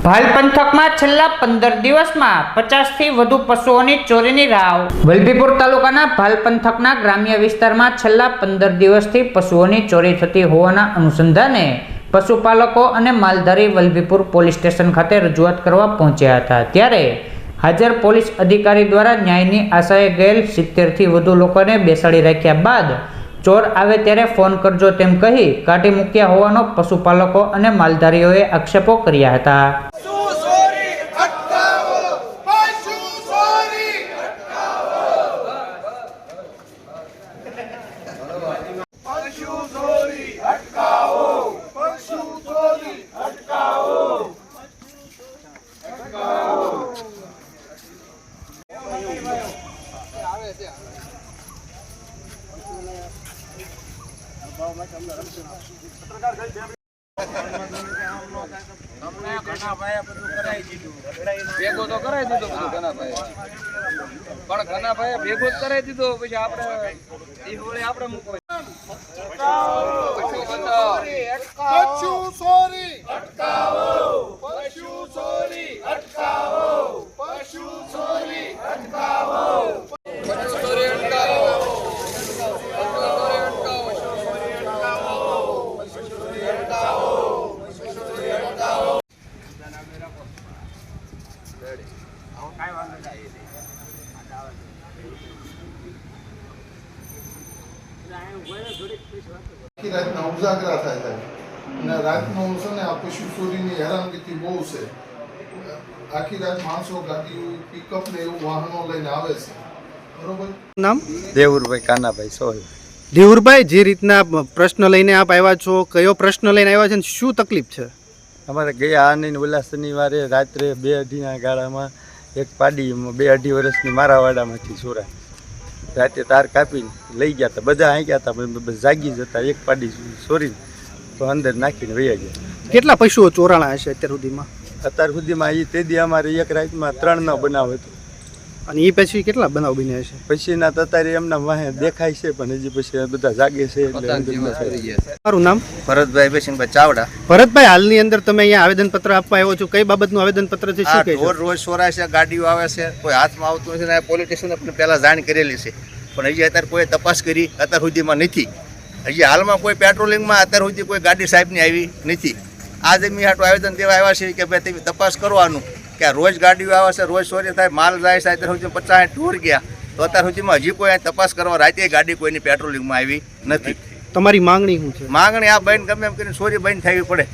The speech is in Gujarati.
ભાલ પંથકમાં છેલ્લા 15 દિવસમાં 50થી વધુ પશુઓની ચોરીની રાવ। વલભીપુર તાલુકાના ભાલ પંથકના ગ્રામ્ય વિસ્તારમાં છેલ્લા 15 દિવસથી પશુઓની ચોરી થતી હોવાના અનુસંધાને પશુપાલકો અને માલધારી વલભીપુર પોલીસ સ્ટેશન ખાતે રજૂઆત કરવા પહોંચ્યા હતા। ત્યારે હાજર પોલીસ અધિકારી દ્વારા ન્યાયની આશાએ ગયેલ 70થી વધુ લોકોને બેસાડી રાખ્યા બાદ ચોર આવે ત્યારે ફોન કરજો તેમ કહી કાઢી મૂક્યા હોવાનો પશુપાલકો અને માલધારીઓએ આક્ષેપો કર્યા હતા। ભેગો તો કરાવી દીધો બધું ઘનાભાઈ, પણ ઘનાભાઈ ભેગો જ કરાવી દીધો પછી આપણે એ હોળે આપણે મૂકવા આખી રાતના ઉજાગરા થાય છે અને રાતનો છે ને આ પશુ ચોરીની હેરાનગતિ બહુ છે। આખી રાત માણસો ગાડીઓ પિકઅપ ને એવું વાહનો લઈને આવે છે, બરોબર। નામ દેવુરભાઈ કાનાભાઈ સોહલ। દેવુરભાઈ, જે રીતના પ્રશ્ન લઈને આપ આવ્યા છો, કયો પ્રશ્ન લઈને આવ્યા છે, શું તકલીફ છે? અમારે ગયા આની ઓલા શનિવારે રાત્રે 2:30 ગાળામાં એક પાડી 2-2.5 વર્ષની મારા વાડામાંથી ચોરાય। રાતે તાર કાપીને લઈ ગયા હતા, બધા અહીં ગયા હતા, જાગી જતા એક પાડી ચોરીને તો અંદર નાખીને વયા ગયા। કેટલા પશુઓ ચોરાણા હશે અત્યાર સુધીમાં? અત્યાર સુધીમાં એ તેદી અમારે એક રાતમાં 3નો બનાવ હતો અને એ પછી કેટલા બનાવ બન્યા છે? પછીના અત્યારે એમના વાહે દેખાય છે, પણ હજી પછી બધા જાગે છે એટલે અંદર। મારું નામ ભરતભાઈ બેસિંગભાઈ ચાવડા। ભરતભાઈ, હાલની અંદર તમે અહીંયા આવેદનપત્ર આપવા આવ્યો છો, કઈ બાબતનું આવેદનપત્ર છે, શું કહે છે? રોજ ચોરાય છે, ગાડીઓ આવે છે, કોઈ હાથમાં આવતું નથી ને પોલીસ સ્ટેશને પણ પહેલાં જાણ કરેલી છે, પણ હજી અત્યારે કોઈ તપાસ કરી અત્યાર સુધીમાં નથી। હજી હાલમાં કોઈ પેટ્રોલિંગમાં અત્યાર સુધી કોઈ ગાડી સાહેબની આવી નથી। આજે મેં હાટું આવેદન દેવા આવ્યા છે કે ભાઈ તમે તપાસ કરવાનું કે આ રોજ ગાડીઓ આવે છે, રોજ ચોરી થાય, માલ જાય છે, અત્યાર સુધી 50 ટૂર ગયા તો અત્યાર સુધીમાં હજી કોઈ તપાસ કરવા રાતે ગાડી કોઈની પેટ્રોલિંગમાં આવી નથી। તમારી માંગણી શું છે? માંગણી આ બંધ ગમે એમ કરીને ચોરી બંધ થવી પડે।